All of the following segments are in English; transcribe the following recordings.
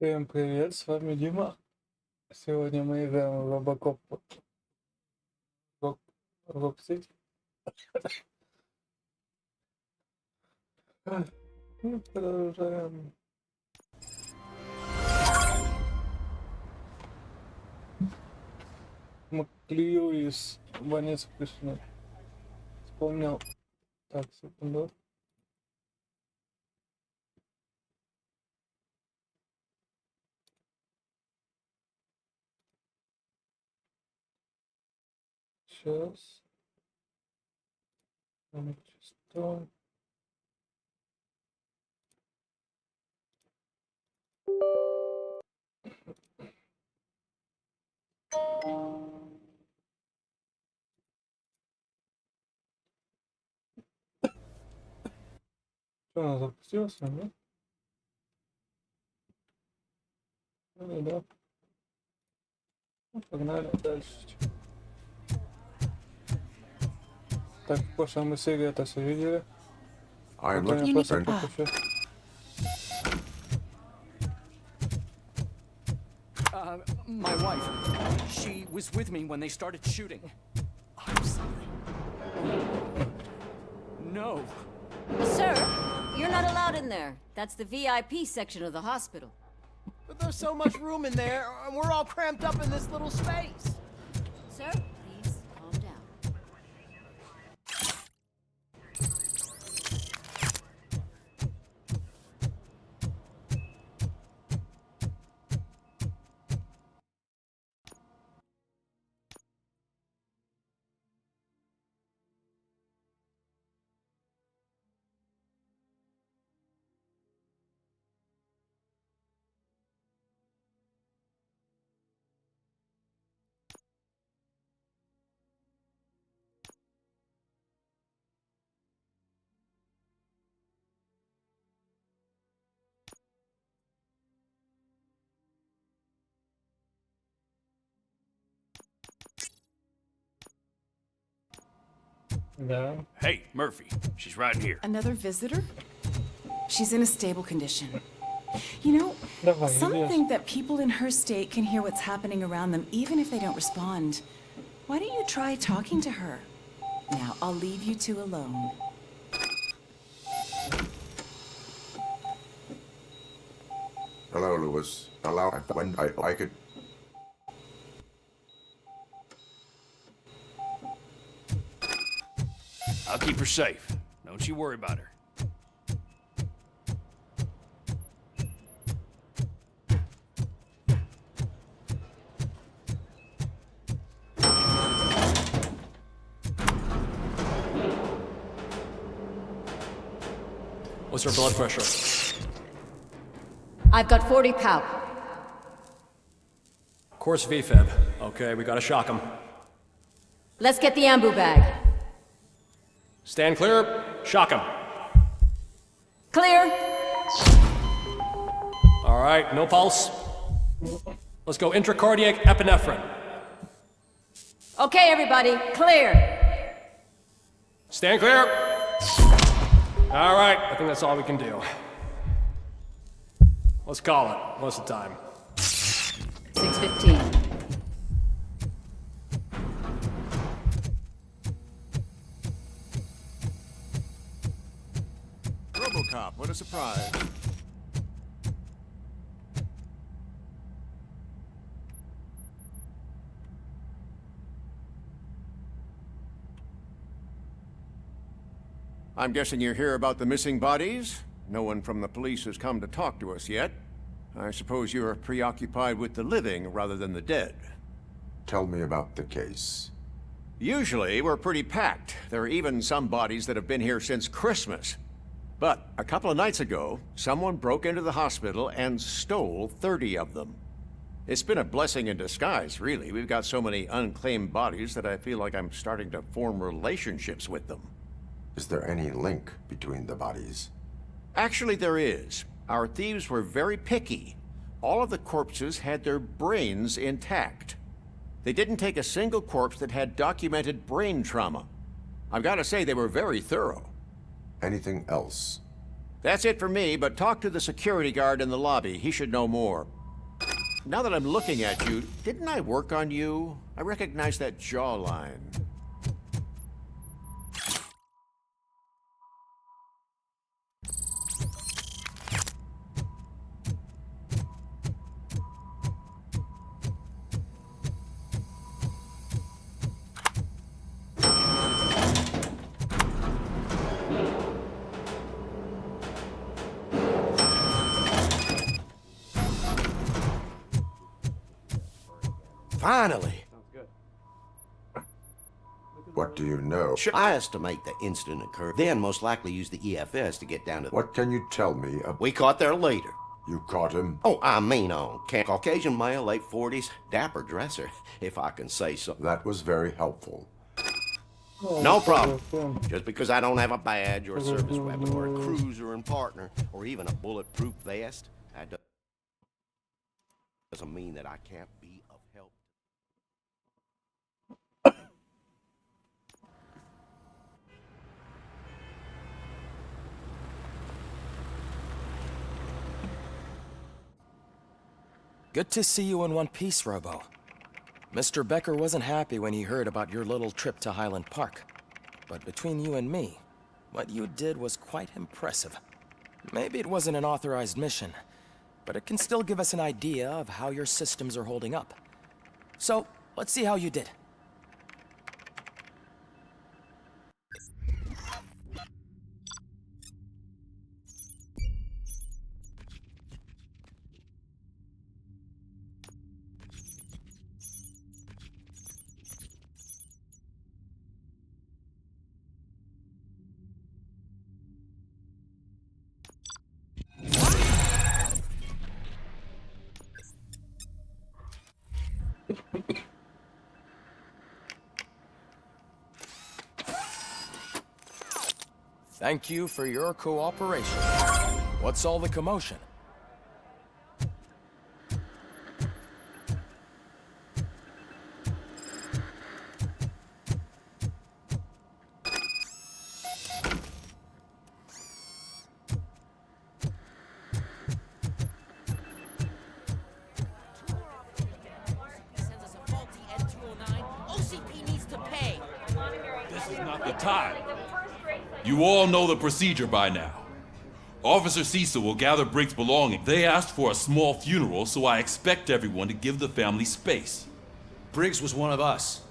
Всем привет, с вами Дима. Сегодня мы играем в RoboCop Rock City. Ну, продолжаем. Маклею из больницы пришли. Вспомнил. Так, секунду. Сейчас. Что? Что, она запустилась, да? Ну, да. Ну, погнали дальше. Так, в прошлой мы серии это все видели. I'm Это looking я for просто покажу. My wife. She was with me when they started shooting. I'm sorry. No. Sir, you're not allowed in there. That's the VIP section of the hospital. But there's so much room in there, and we're all cramped up in this little space. Sir, please calm down. Да. Hey, Murphy. She's right here. Another visitor? She's in a stable condition. You know, Давай, some идёшь. think that people in her state can hear what's happening around them even if they don't respond. Why don't you try talking to her? Now, I'll leave you two alone. Hello, Lewis. Allow when I could. I'll keep her safe. Don't you worry about her. What's her blood pressure? I've got 40 pow. Course VFib. Okay, we gotta shock him. Let's get the ambu bag. Stand clear. Shock him. Clear. All right, no pulse. Let's go intracardiac epinephrine. Okay, everybody, clear. Stand clear. All right, I think that's all we can do. Let's call it. What's the time? 6:15. RoboCop, what a surprise. I'm guessing you're here about the missing bodies? No one from the police has come to talk to us yet. I suppose you're preoccupied with the living rather than the dead. Tell me about the case. Usually, we're pretty packed. There are even some bodies that have been here since Christmas. But a couple of nights ago, someone broke into the hospital and stole 30 of them. It's been a blessing in disguise, really. We've got so many unclaimed bodies that I feel like I'm starting to form relationships with them. Is there any link between the bodies? Actually, there is. Our thieves were very picky. All of the corpses had their brains intact. They didn't take a single corpse that had documented brain trauma. I've got to say, they were very thorough. Anything else? That's it for me, but talk to the security guard in the lobby. He should know more. Now that I'm looking at you, didn't I work on you? I recognize that jawline. Finally! What do you know? I estimate the incident occurred, then most likely used the EFS to get down to... What can you tell me about... We caught their leader. You caught him? Oh, I mean on Caucasian male, late 40s, dapper dresser, if I can say so. That was very helpful. No problem. Just because I don't have a badge or a service weapon or a cruiser and partner or even a bulletproof vest, that doesn't mean that I can't be of help. Good to see you in one piece, Robo. Mr. Becker wasn't happy when he heard about your little trip to Highland Park. But between you and me, what you did was quite impressive. Maybe it wasn't an authorized mission, but it can still give us an idea of how your systems are holding up. So, let's see how you did. Thank you for your cooperation. What's all the commotion? Sends us a faulty N209. OCP needs to pay. This is not the time. You all know the procedure by now. Officer Cecil will gather Briggs' belongings. They asked for a small funeral, so I expect everyone to give the family space. Briggs was one of us.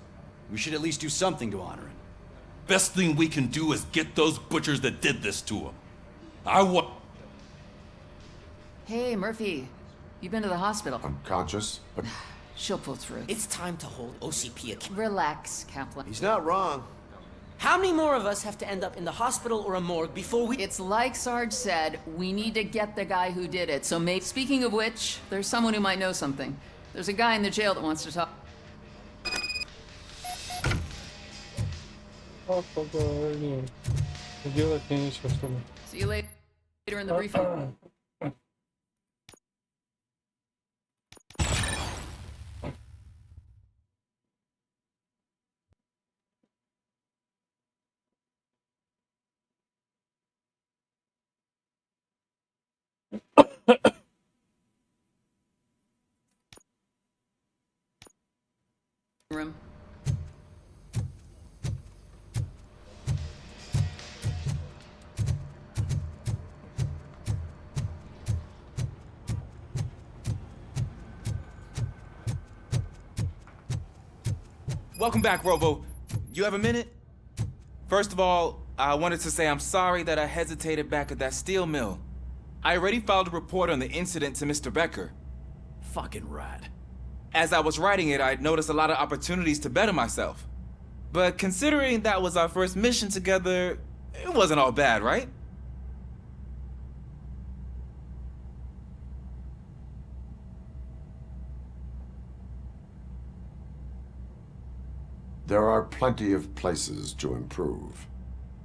We should at least do something to honor him. Best thing we can do is get those butchers that did this to him. I want... Hey, Murphy. You been to the hospital? Unconscious? But She'll pull through. It's time to hold OCP accountable. Relax, Kaplan. He's not wrong. How many more of us have to end up in the hospital or a morgue before we... It's like Sarge said, we need to get the guy who did it. So maybe, speaking of which, there's someone who might know something. There's a guy in the jail that wants to talk. See you later in the briefing. Room. Welcome back, Robo. You have a minute? First of all, I wanted to say I'm sorry that I hesitated back at that steel mill. I already filed a report on the incident to Mr. Becker. Fucking rad. As I was writing it, I'd noticed a lot of opportunities to better myself. But considering that was our first mission together, it wasn't all bad, right? there are plenty of places to improve.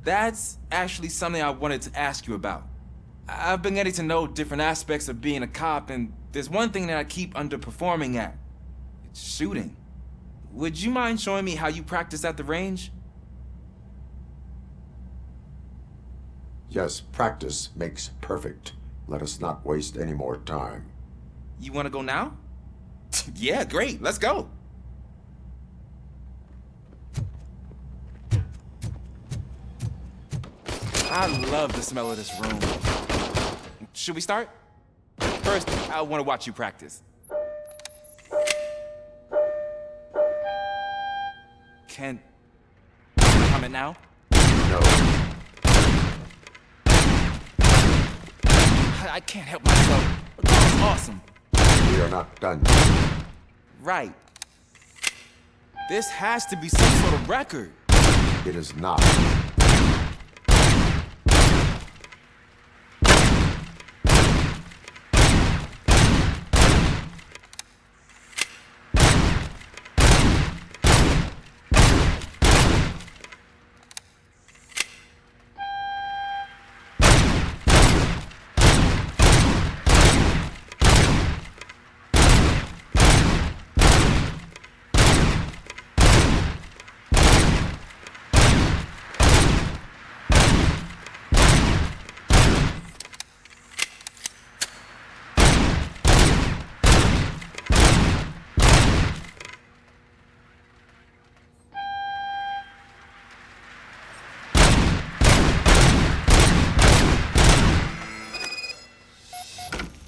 That's actually something I wanted to ask you about. I've been getting to know different aspects of being a cop, and there's one thing that I keep underperforming at. It's shooting. Would you mind showing me how you practice at the range? Yes, practice makes perfect. Let us not waste any more time. You want to go now? Yeah, great. Let's go. I love the smell of this room. Should we start? First, I want to watch you practice. Can you comment now? No. I can't help myself. That was awesome. We are not done. Right. This has to be some sort of record. It is not.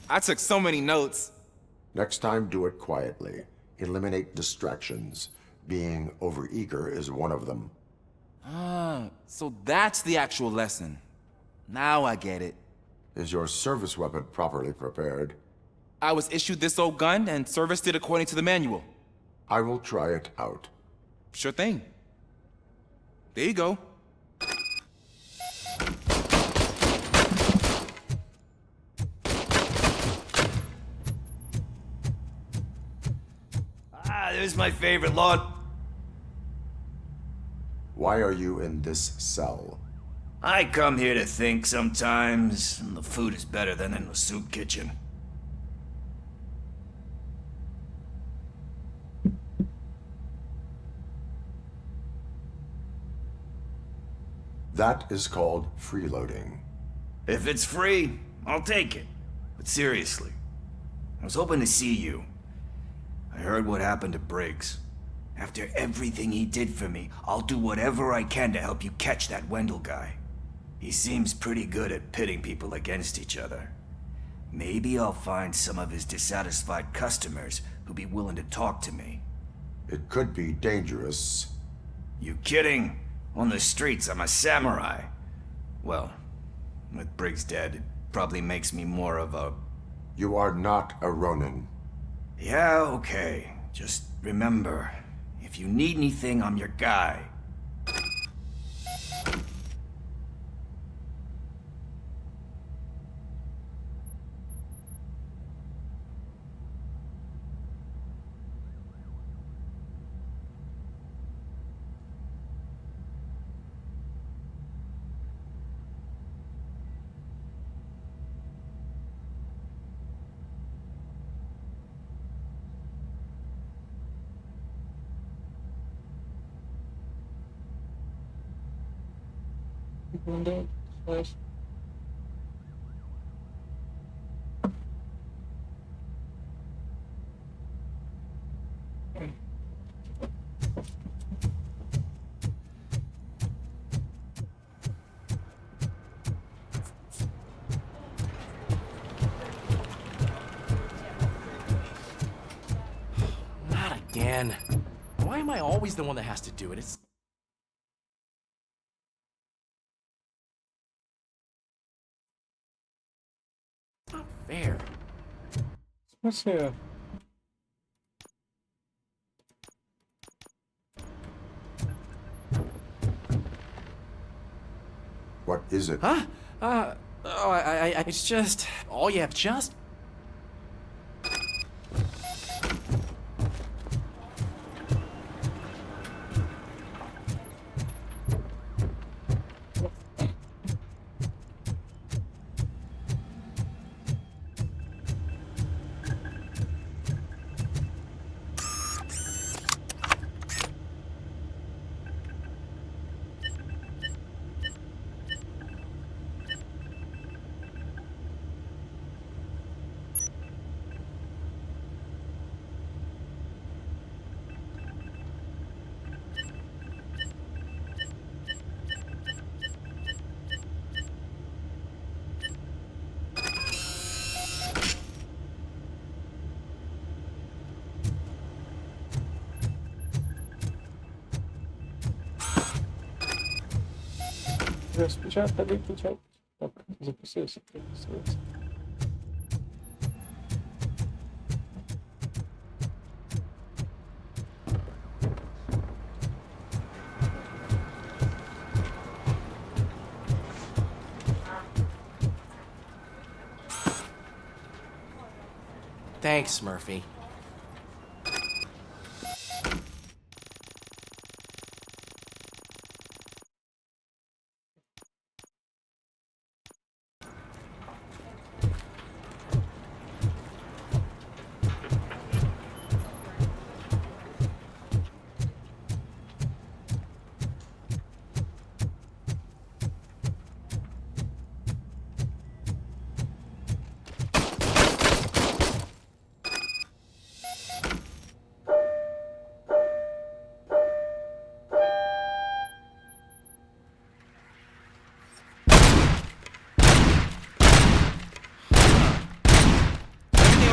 I took so many notes. Next time, do it quietly. Eliminate distractions. Being overeager is one of them. Ah, so that's the actual lesson. Now I get it. Is your service weapon properly prepared? I was issued this old gun and serviced it according to the manual. I will try it out. Sure thing. There you go. There's my favorite lot. Why are you in this cell? I come here to think sometimes, and the food is better than in the soup kitchen. That is called freeloading. If it's free, I'll take it. But seriously, I was hoping to see you. I heard what happened to Briggs. After everything he did for me, I'll do whatever I can to help you catch that Wendell guy. He seems pretty good at pitting people against each other. Maybe I'll find some of his dissatisfied customers who'll be willing to talk to me. It could be dangerous. You kidding? On the streets, I'm a samurai. Well, with Briggs dead, it probably makes me more of a... You are not a Ronin. Yeah, okay. Just remember, if you need anything, I'm your guy. Not again. Why am I always the one that has to do it? It's not fair. What's here? What is it? Huh? It's just... Oh, yeah, just... Распечатали печать. Так, записывайся, записывайся. Thanks, Murphy.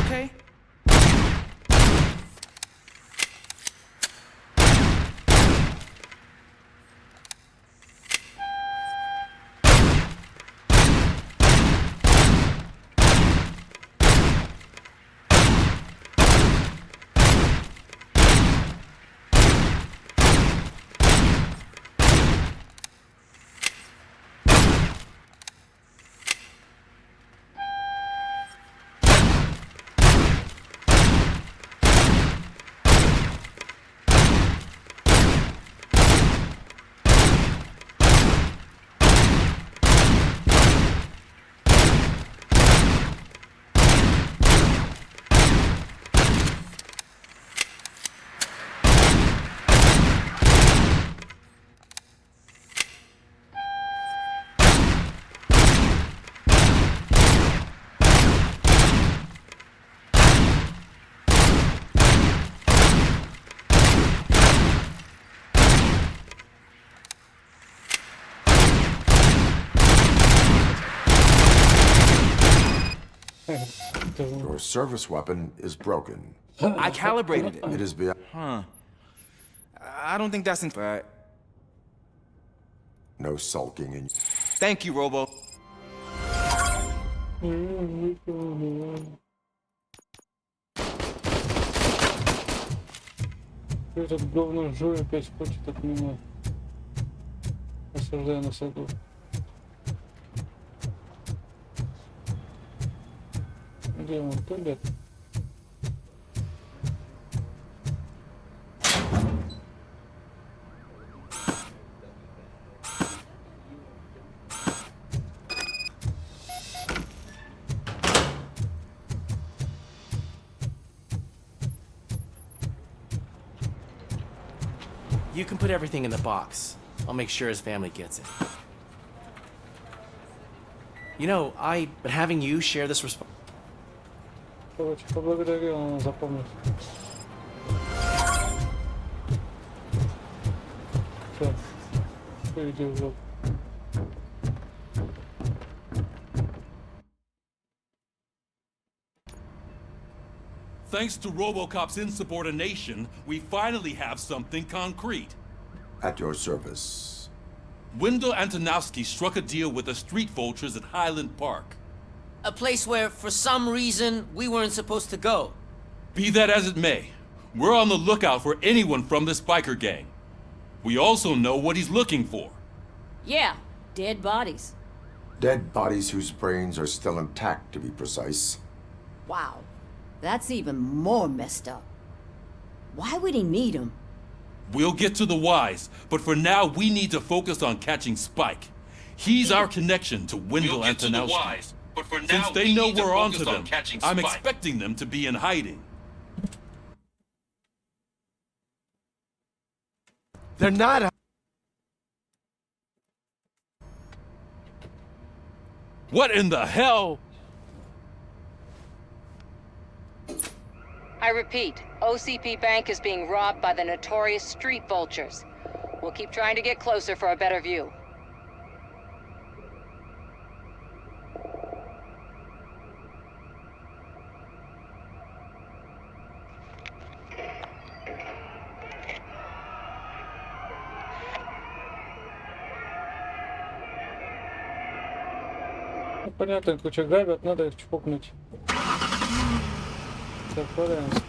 Okay? Your service weapon is broken. I calibrated it. It is beyond. Huh. I don't think that's in fact. No sulking in. Thank you, Robo. Этот говно жуй опять хочет от меня. Осуждаю на саду. Где он? Туалет. You can put everything in the box. I'll make sure his family gets it. You know, I've been having you share this Короче, поблагодарил, он запомнит. Все. Иди в жопу. Thanks to RoboCop's insubordination, we finally have something concrete. At your service. Wendell Antonowski struck a deal with the street vultures at Highland Park. A place where, for some reason, we weren't supposed to go. Be that as it may, we're on the lookout for anyone from this biker gang. We also know what he's looking for. Yeah, dead bodies. Dead bodies whose brains are still intact, to be precise. Wow, that's even more messed up. Why would he need them? We'll get to the whys, but for now we need to focus on catching Spike. He's our connection to Wendell Antonowski. Since they know we're onto them, I'm expecting them to be in hiding. They're not. What in the hell? I repeat, OCP Bank is being robbed by the notorious street vultures. We'll keep trying to get closer for a better view. понятно, куча грабят, надо их чпокнуть. Все, отправляемся.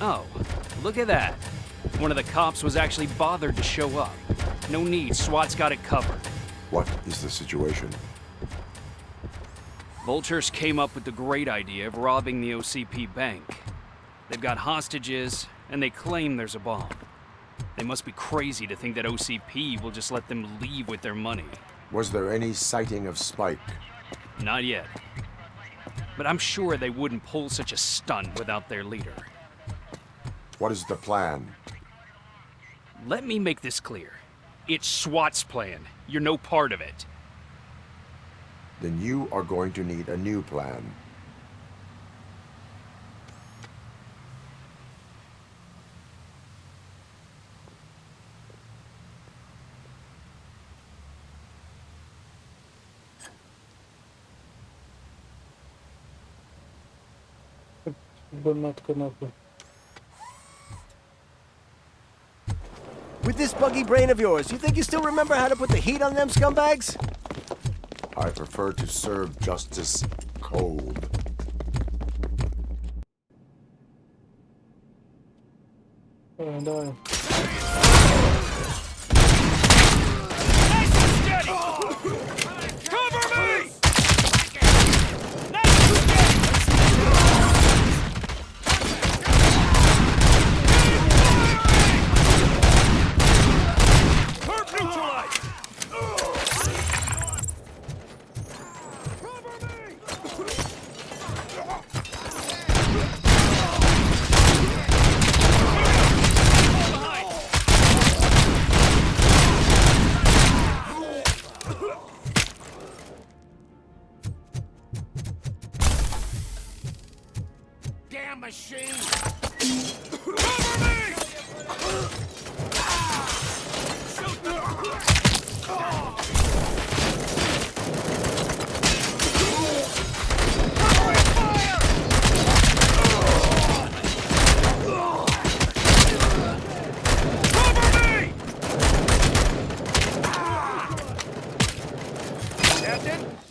Oh, look at that. One of the cops was actually bothered to show up. No need, SWAT's got it covered. What is the situation? Vultures came up with the great idea of robbing the OCP bank. They've got hostages, and they claim there's a bomb. They must be crazy to think that OCP will just let them leave with their money. Was there any sighting of Spike? Not yet. But I'm sure they wouldn't pull such a stunt without their leader. What is the plan? Let me make this clear. It's SWAT's plan. You're no part of it. Then you are going to need a new plan. With this buggy brain of yours, you think you still remember how to put the heat on them scumbags? I prefer to serve justice cold. Давай.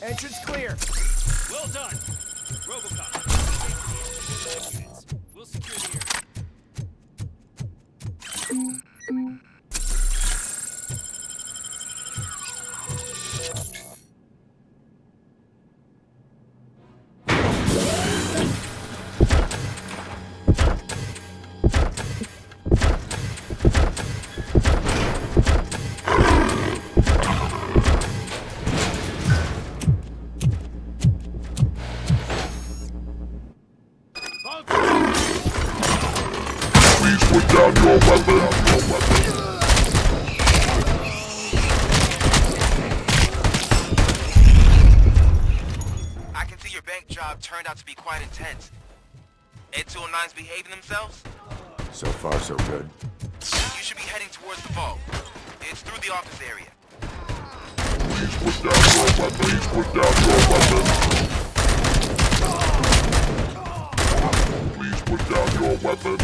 Entrance clear. Well done. RoboCop. We'll secure the area. I can see your bank job turned out to be quite intense. Ed 209's behaving themselves? So far, so good. You should be heading towards the vault. It's through the office area. Please put down your weapon. Please put down your weapon. Please put down your weapon.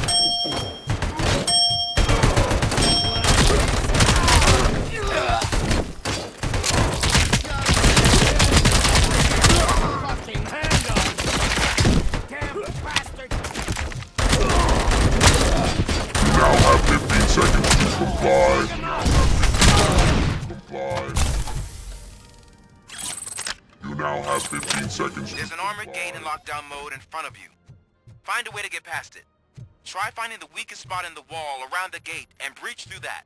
There's an armored gate in lockdown mode in front of you. Find a way to get past it. Try finding the weakest spot in the wall around the gate and breach through that.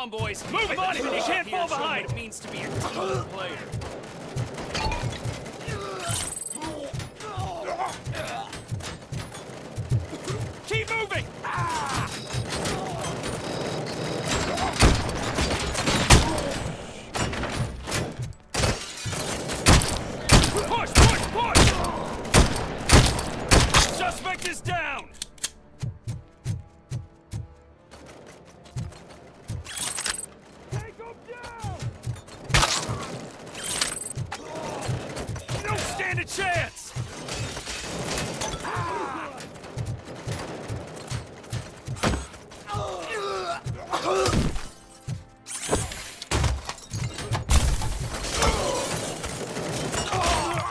on, boys. Move it! On it! You can't fall behind! It means to be a team player. Keep moving! Push, push, push! Suspect is down! Take him down! You don't stand a chance!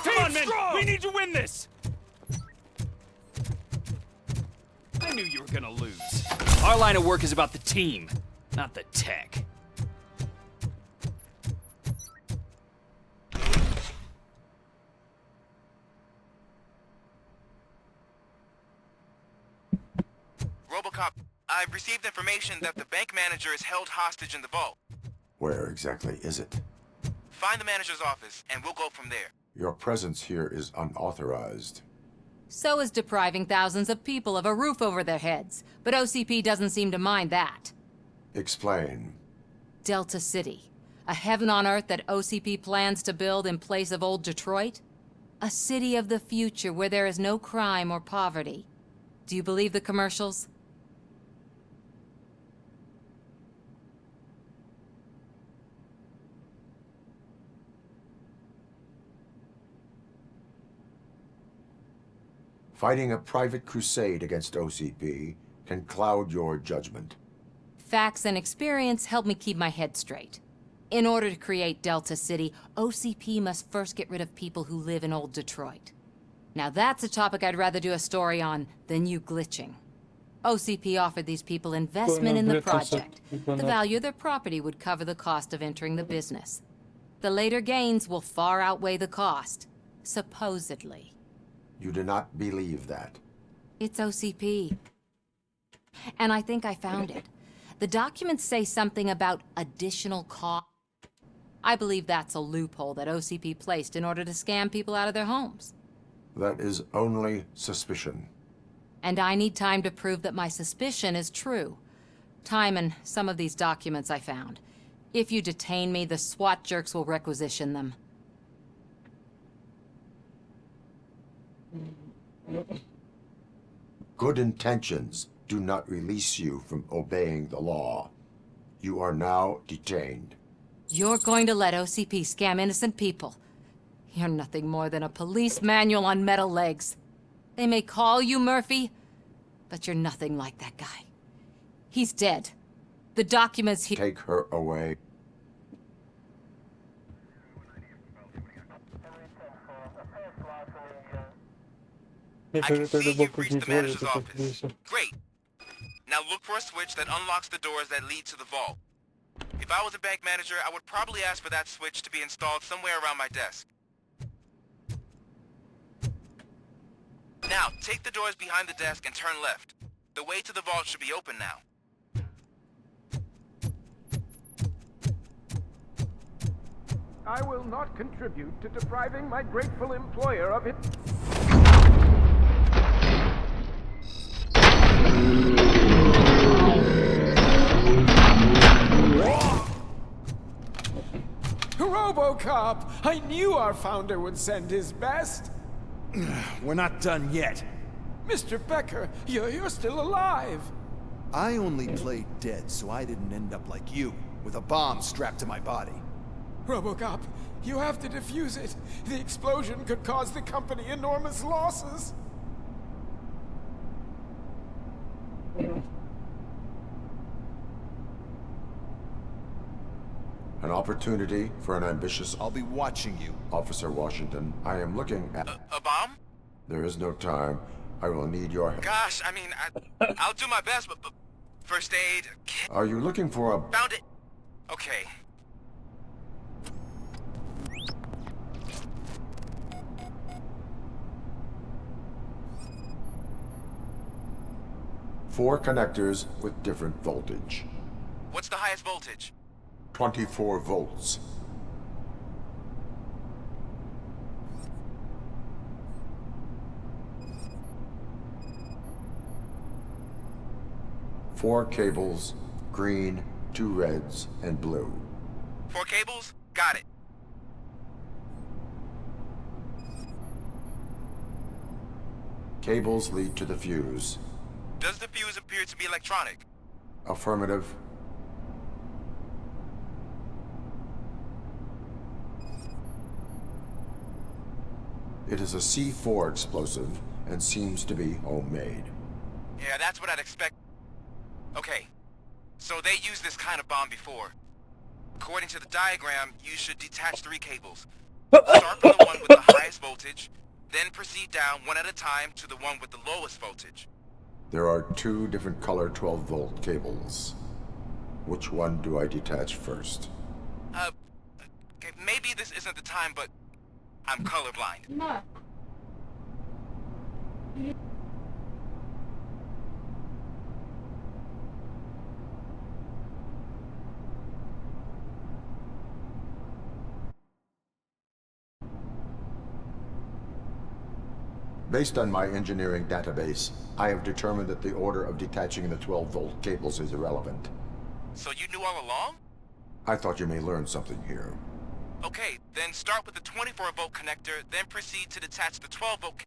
Come on, men! We need to win this! I knew you were gonna lose. Our line of work is about the team, not the tech. RoboCop, I've received information that the bank manager is held hostage in the vault. Where exactly is it? Find the manager's office, and we'll go from there. Your presence here is unauthorized. So is depriving thousands of people of a roof over their heads. But OCP doesn't seem to mind that. Explain. Delta City. A heaven on earth that OCP plans to build in place of old Detroit? A city of the future where there is no crime or poverty. Do you believe the commercials? Fighting a private crusade against OCP can cloud your judgment. Facts and experience help me keep my head straight. In order to create Delta City, OCP must first get rid of people who live in old Detroit. Now that's a topic I'd rather do a story on than you glitching. OCP offered these people investment in the project. The value of their property would cover the cost of entering the business. The later gains will far outweigh the cost, supposedly. You do not believe that. It's OCP. And I think I found it. The documents say something about additional cost. I believe that's a loophole that OCP placed in order to scam people out of their homes. That is only suspicion. And I need time to prove that my suspicion is true. Time and some of these documents I found. If you detain me, the SWAT jerks will requisition them. Good intentions do not release you from obeying the law. You are now detained. You're going to let OCP scam innocent people. You're nothing more than a police manual on metal legs. They may call you Murphy, but you're nothing like that guy. He's dead. The documents he— Take her away. I can see you've reached the manager's office. Great. Now look for a switch that unlocks the doors that lead to the vault. If I was a bank manager, I would probably ask for that switch to be installed somewhere around my desk. Now, take the doors behind the desk and turn left. The way to the vault should be open now. I will not contribute to depriving my grateful employer of it. RoboCop! I knew our founder would send his best. We're not done yet. Mr. Becker, you're still alive. I only played dead so I didn't end up like you, with a bomb strapped to my body. RoboCop, you have to defuse it. The explosion could cause the company enormous losses. An opportunity for an ambitious— I'll be watching you. Officer Washington, I am looking at— A bomb? There is no time. I will need your help. Gosh, I mean, I'll do my best, but first aid... Are you looking for a— Found it! Okay. Four connectors with different voltage. What's the highest voltage? 24 volts. Four cables, green, 2 reds, and blue. 4 cables? Got it. Cables lead to the fuse. Does the fuse appear to be electronic? Affirmative. It is a C4 explosive and seems to be homemade. Yeah, that's what I'd expect. Okay, so they used this kind of bomb before. According to the diagram, you should detach 3 cables. Start from the one with the highest voltage, then proceed down one at a time to the one with the lowest voltage. There are 2 different color 12-volt cables. Which one do I detach first? Okay, maybe this isn't the time, but I'm colorblind. No. Based on my engineering database, I have determined that the order of detaching the 12-volt cables is irrelevant. So you knew all along? I thought you may learn something here. Okay, then start with the 24-volt connector, then proceed to detach the 12-volt.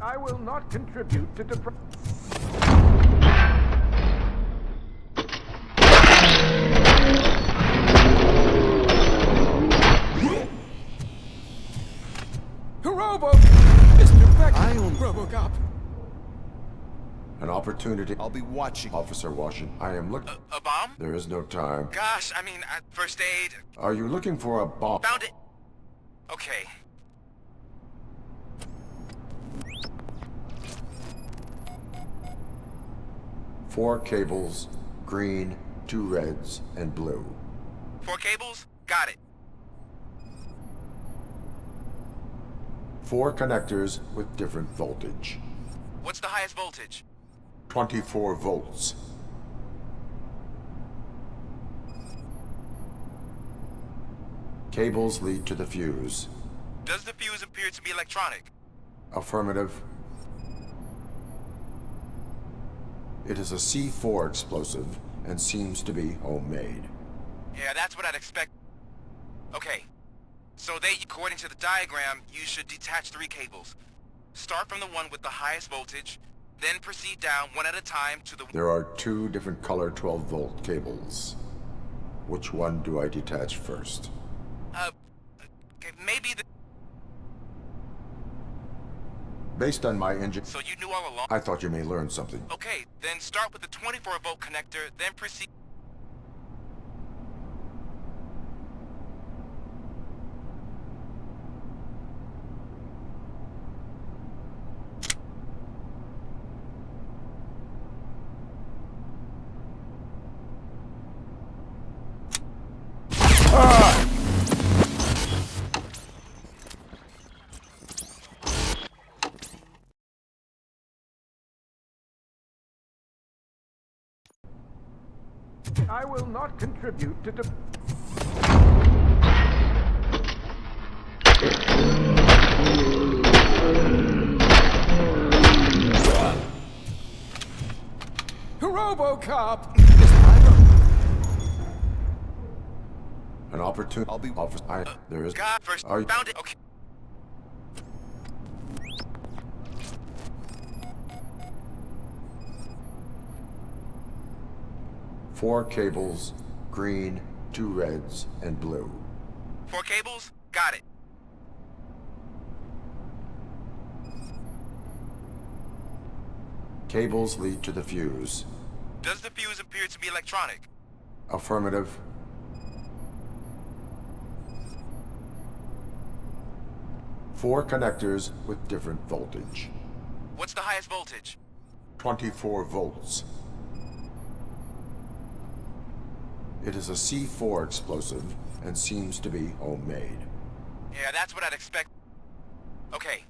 I will not contribute to Mr. Beck! I own RoboCop. An opportunity. I'll be watching. Officer Washington, I am looking. A bomb? There is no time. Gosh, I mean, first aid. Are you looking for a bomb? Found it. Okay. Four cables, green, 2 reds, and blue. 4 cables? Got it. 4 connectors with different voltage. What's the highest voltage? 24 volts. Cables lead to the fuse. Does the fuse appear to be electronic? Affirmative. It is a C4 explosive and seems to be homemade. Yeah, that's what I'd expect. Okay, so according to the diagram, you should detach 3 cables. Start from the one with the highest voltage, then proceed down one at a time to the... There are 2 different color 12-volt cables. Which one do I detach first? Okay, maybe the... Based on my engine... So you knew all along? I thought you may learn something. Okay, then start with the 24-volt connector, then proceed... I will not contribute to RoboCop! An opportunity. I'll be officer. There is. God, first Are you... found it. Okay. Four cables, green, 2 reds, and blue. 4 cables? Got it. Cables lead to the fuse. Does the fuse appear to be electronic? Affirmative. Four connectors with different voltage. What's the highest voltage? 24 volts. It is a C4 explosive and seems to be homemade. Yeah, that's what I'd expect. Okay,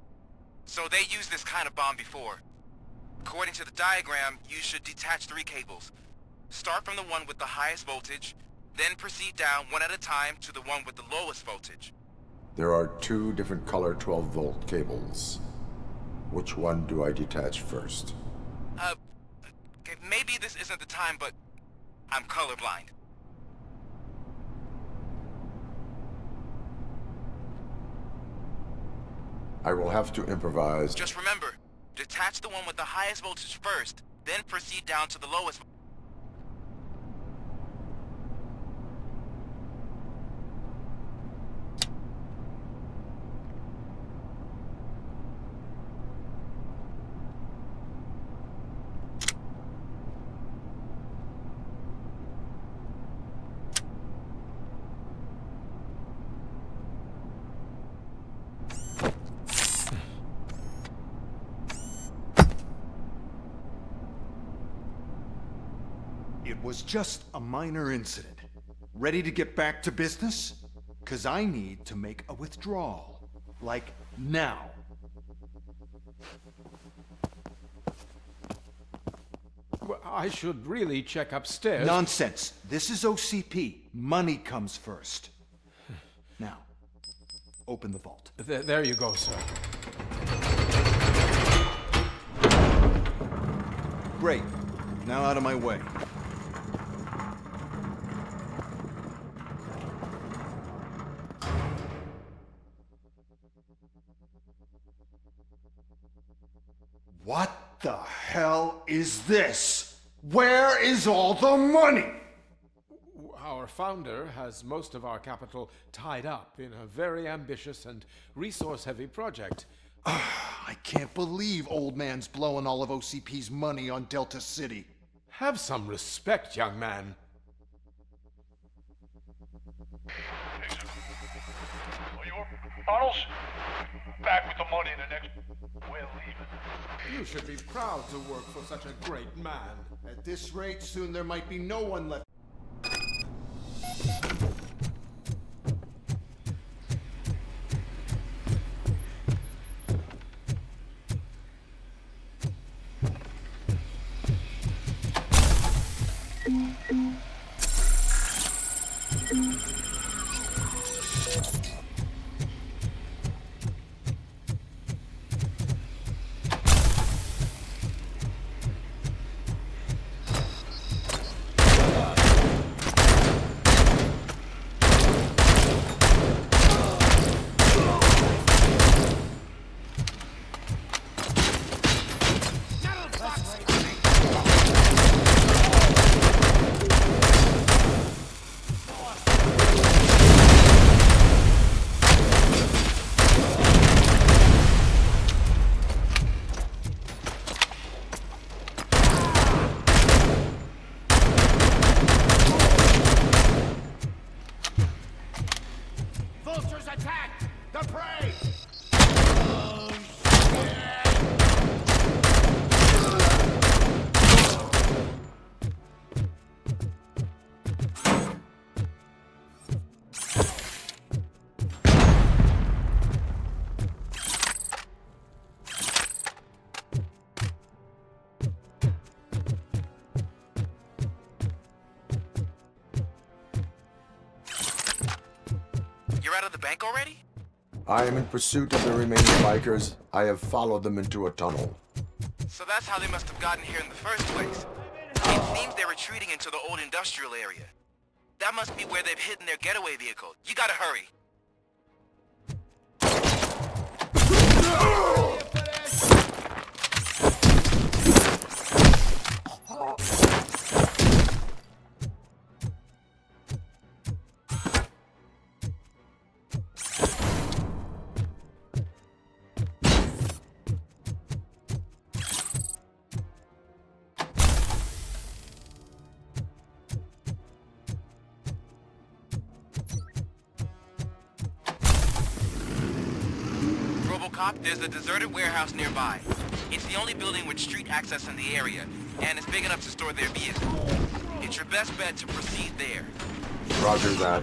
so they used this kind of bomb before. According to the diagram, you should detach 3 cables. Start from the one with the highest voltage, then proceed down one at a time to the one with the lowest voltage. There are 2 different color 12-volt cables. Which one do I detach first? Okay, maybe this isn't the time, but I'm colorblind. I will have to improvise. Just remember, detach the one with the highest voltage first, then proceed down to the lowest. It was just a minor incident. Ready to get back to business? 'Cause I need to make a withdrawal. Like, now. Well, I should really check upstairs. Nonsense. This is OCP. Money comes first. Now, open the vault. There you go, sir. Great. Now out of my way. What the hell is this? Where is all the money? Our founder has most of our capital tied up in a very ambitious and resource-heavy project. I can't believe old man's blowing all of OCP's money on Delta City. Have some respect, young man. Bottles? Back with the money in the next... We're leaving. You should be proud to work for such a great man. At this rate, soon there might be no one left. You're out of the bank already? I am in pursuit of the remaining bikers. I have followed them into a tunnel. So that's how they must have gotten here in the first place. It seems they're retreating into the old industrial area. That must be where they've hidden their getaway vehicle. You gotta hurry. RoboCop, there's a deserted warehouse nearby. It's the only building with street access in the area, and it's big enough to store their vehicles. It's your best bet to proceed there. Roger that.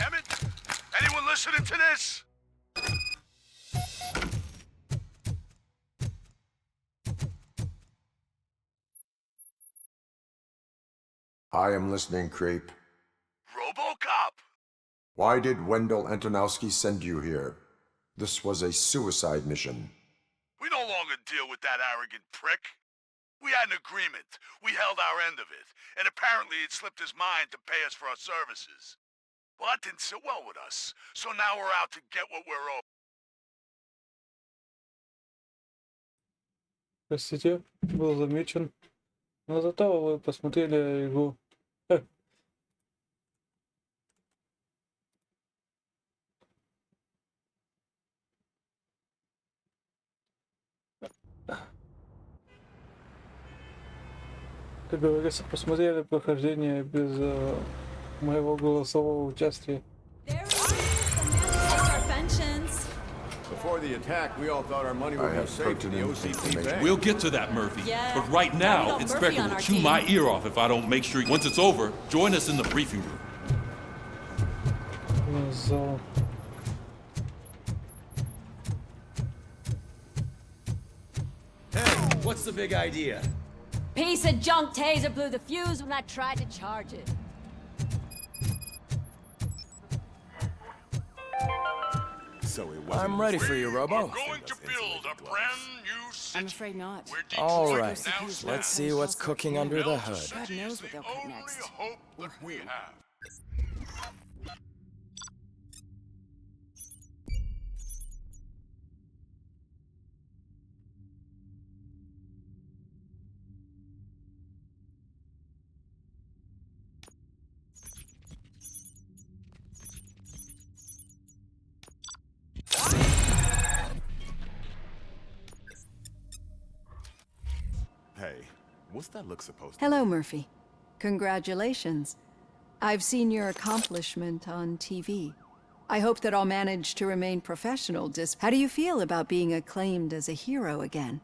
damn it! Anyone listening to this? I am listening, creep. RoboCop! Why did Wendell Antonowski send you here? This was a suicide mission. We no longer deal with that arrogant prick. We had an agreement. We held our end of it. And apparently it slipped his mind to pay us for our services. Well, that didn't sit well with us. So now we're out to get what we're owed. Простите, был замечен. Но зато вы посмотрели игру. Как говорится, посмотрели прохождение без моего голосового участия. Before the attack, we all thought our money would be safe in the OCP bank. We'll get to that, Murphy. But right now, Inspector will chew my ear off if I don't make sure. Once it's over, join us in the briefing room. So. Hey, what's the big idea? Piece of junk taser blew the fuse when I tried to charge it. So I'm ready for you, Robo. We're going to build a brand new city. I'm afraid not. All right, let's see what's cooking under the hood. God knows what they'll cut next. Hope that we have. Hey, what's that look supposed to Hello, Murphy. Congratulations. I've seen your accomplishment on TV. I hope that I'll manage to remain professional. How do you feel about being acclaimed as a hero again?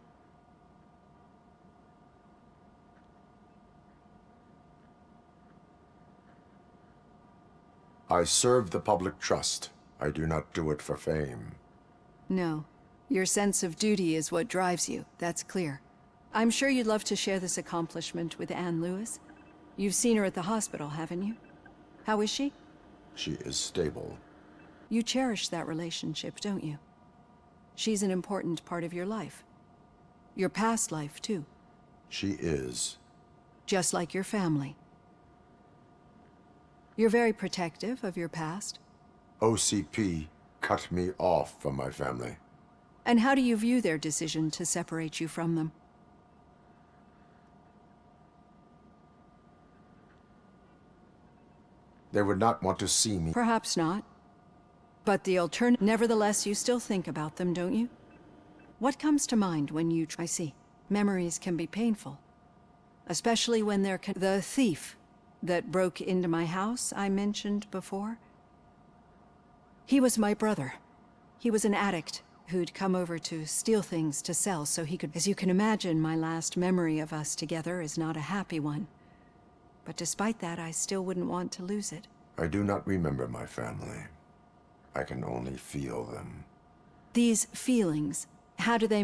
I serve the public trust. I do not do it for fame. No. Your sense of duty is what drives you. That's clear. I'm sure you'd love to share this accomplishment with Anne Lewis. You've seen her at the hospital, haven't you? How is she? She is stable. You cherish that relationship, don't you? She's an important part of your life. Your past life, too. She is. Just like your family. You're very protective of your past. OCP cut me off from my family. And how do you view their decision to separate you from them? They would not want to see me. Perhaps not. But the alternative... Nevertheless, you still think about them, don't you? What comes to mind when you... I see. Memories can be painful. Especially when they're... The thief that broke into my house I mentioned before. He was my brother. He was an addict who'd come over to steal things to sell so he could... As you can imagine, my last memory of us together is not a happy one. But despite that, I still wouldn't want to lose it. I do not remember my family. I can only feel them. These feelings, how do they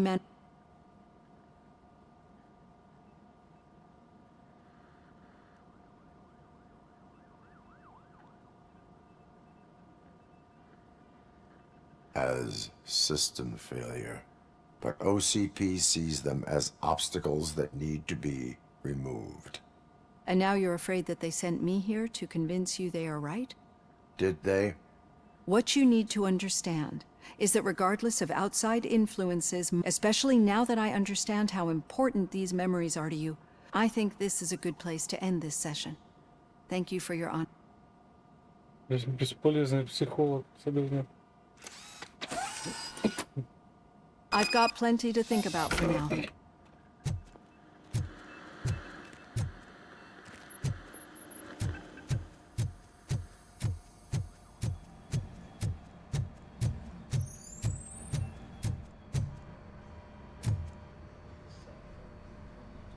As system failure. But OCP sees them as obstacles that need to be removed. And now you're afraid that they sent me here to convince you they are right? Did they? What you need to understand is that regardless of outside influences, especially now that I understand how important these memories are to you, I think this is a good place to end this session. Thank you for your honor. Бесполезный психолог, согласен. I've got plenty to think about for now.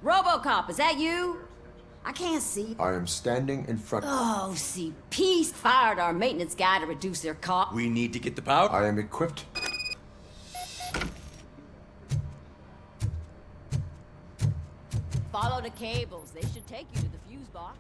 RoboCop, is that you? I can't see. I am standing in front. Oh, see, Peace fired our maintenance guy to reduce their cost. We need to get the power. I am equipped. Follow the cables. They should take you to the fuse box.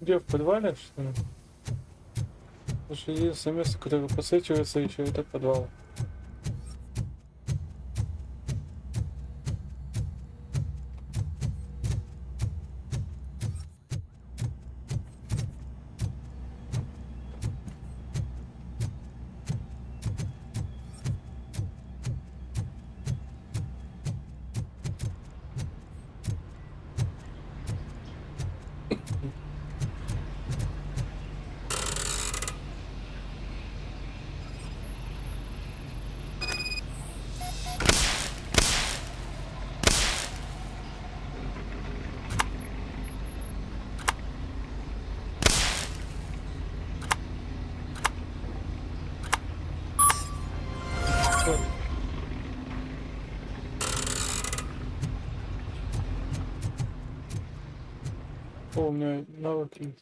Где, в подвале, что ли? Потому что единственное место, которое посвечивается еще, это подвал. О, у меня навык есть.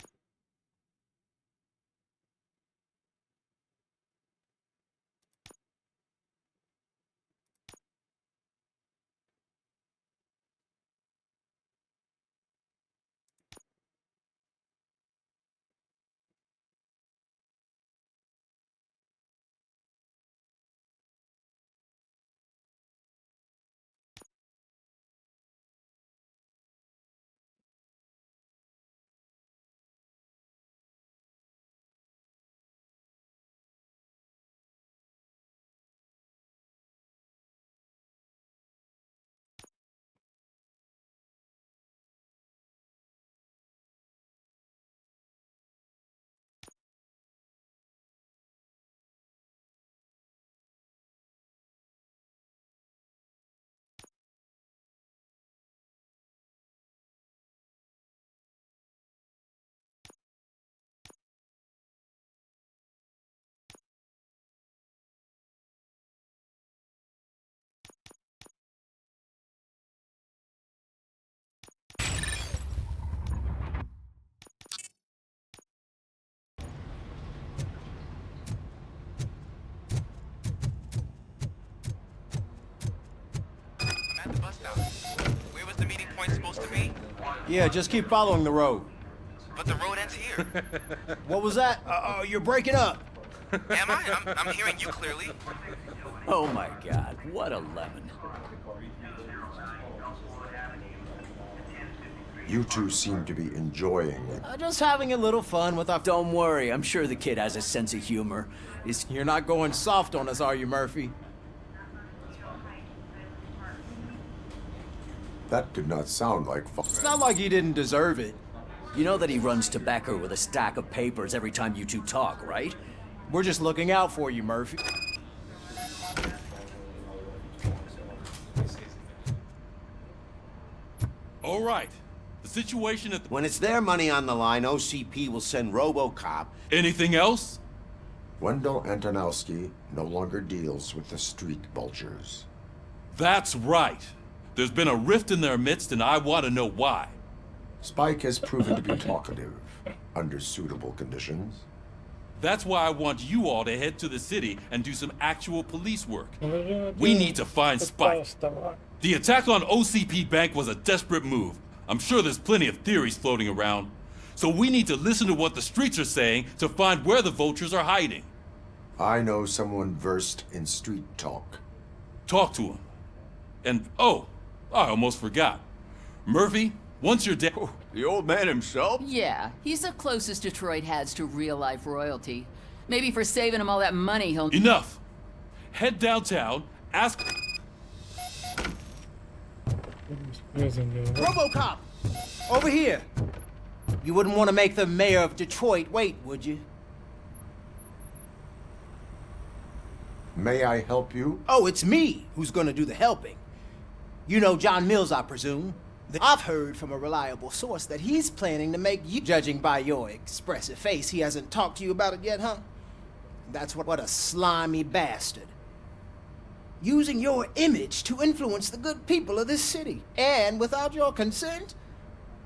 At the bus stop. Where was the meeting point supposed to be? Yeah, just keep following the road. But the road ends here. What was that? Oh, you're breaking up. Am I? I'm hearing you clearly. Oh my god, what a lemon. You two seem to be enjoying it. Just having a little fun with our... Don't worry, I'm sure the kid has a sense of humor. You're not going soft on us, are you, Murphy? That did not sound like fun. It's not like he didn't deserve it. You know that he runs to Becker with a stack of papers every time you two talk, right? We're just looking out for you, Murphy. All right. The situation at the... When it's their money on the line, OCP will send RoboCop. Anything else? Wendell Antonowski no longer deals with the street vultures. That's right. There's been a rift in their midst, and I want to know why. Spike has proven to be talkative, under suitable conditions. That's why I want you all to head to the city and do some actual police work. We need to find Spike. The attack on OCP Bank was a desperate move. I'm sure there's plenty of theories floating around. So we need to listen to what the streets are saying to find where the vultures are hiding. I know someone versed in street talk. Talk to him. And, oh, I almost forgot. Murphy, once you're dead... Oh, the old man himself? Yeah, he's the closest Detroit has to real-life royalty. Maybe for saving him all that money, he'll... Enough! Head downtown, ask... RoboCop! Over here! You wouldn't want to make the mayor of Detroit wait, would you? May I help you? Oh, it's me who's gonna do the helping. You know John Mills, I presume. I've heard from a reliable source that he's planning to make you... Judging by your expressive face, he hasn't talked to you about it yet, huh? That's what a slimy bastard. Using your image to influence the good people of this city. And without your consent?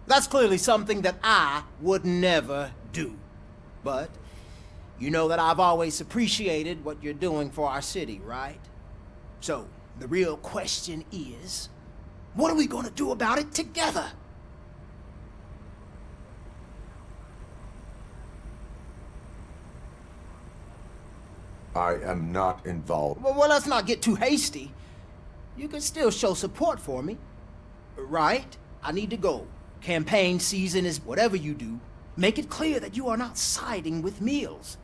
That's clearly something that I would never do. But you know that I've always appreciated what you're doing for our city, right? So, the real question is, what are we gonna do about it together? I am not involved. Well, let's not get too hasty. You can still show support for me. Right? I need to go. Campaign season is whatever you do. Make it clear that you are not siding with Mills.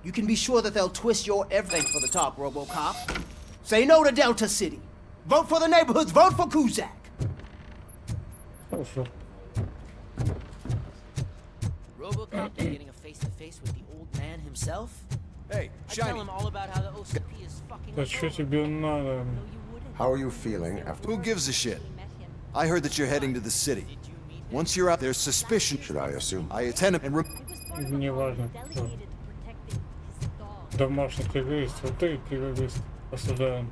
You can be sure that they'll twist your everything for the talk, RoboCop. Say no to Delta City. Vote for the neighborhoods. Vote for Kuzak. RoboCop getting a face-to-face with the old man himself? Hey, I tell him all about how the OCP is fucking... Да что тебе надо? How are you feeling after... Who gives a shit? I heard that you're heading to the city. Once you're out, there's suspicion. Should I assume? I attend and... Не важно. Домашний террорист, вот ты террорист. Осуждаем.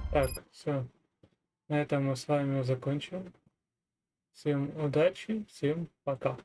Так, все. На этом мы с вами закончим. Всем удачи, всем пока.